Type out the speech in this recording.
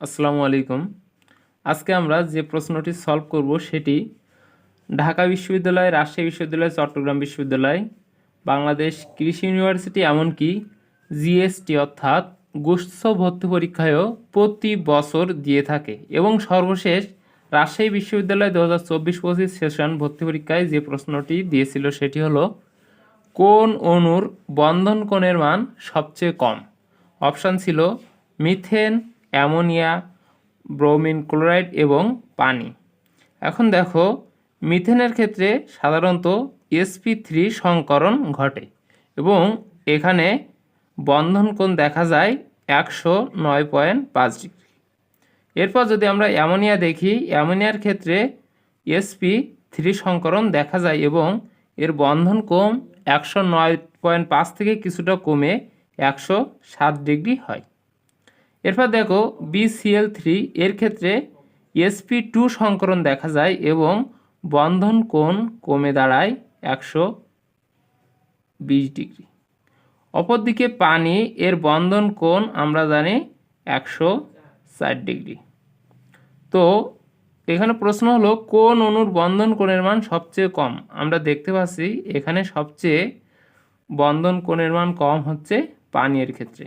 আসসালামু আলাইকুম। আজকে আমরা যে প্রশ্নটি সলভ করব সেটি ঢাকা বিশ্ববিদ্যালয়, রাজশাহী বিশ্ববিদ্যালয়, চট্টগ্রাম বিশ্ববিদ্যালয়, বাংলাদেশ কৃষি ইউনিভার্সিটি, এমনকি জিএসটি অর্থাৎ গুচ্ছ ভর্তি পরীক্ষায়ও প্রতি বছর দিয়ে থাকে। এবং সর্বশেষ রাজশাহী বিশ্ববিদ্যালয় 2024-25 সেশন ভর্তি পরীক্ষায় যে প্রশ্নটি দিয়েছিল সেটি হলো, কোন অণুর বন্ধন কোণের মান সবচেয়ে কম? অপশান ছিল মিথেন, অ্যামোনিয়া, ব্রোমিন ক্লোরাইড এবং পানি। এখন দেখো, মিথেনের ক্ষেত্রে সাধারণত sp3 সংকরণ ঘটে এবং এখানে বন্ধন কোণ দেখা যায় 109.5 ডিগ্রি। এরপর যদি আমরা অ্যামোনিয়া দেখি, অ্যামোনিয়ার ক্ষেত্রে sp3 সংকরণ দেখা যায় এবং এর বন্ধন কোণ 109.5 থেকে কিছুটা কমে 107 ডিগ্রি হয়। এরপর দেখো BCl3 এর ক্ষেত্রে sp2 সংকরণ দেখা যায় এবং বন্ধন কোণ কমে দাঁড়ায় 120 ডিগ্রি। অপরদিকে পানি, এর বন্ধন কোণ আমরা জানি 104 ডিগ্রি। তো এখানে প্রশ্ন হলো, কোন অণুর বন্ধন কোণের মান সবচেয়ে কম? আমরা দেখতে পাচ্ছি এখানে সবচেয়ে বন্ধন কোণের মান কম হচ্ছে পানির ক্ষেত্রে।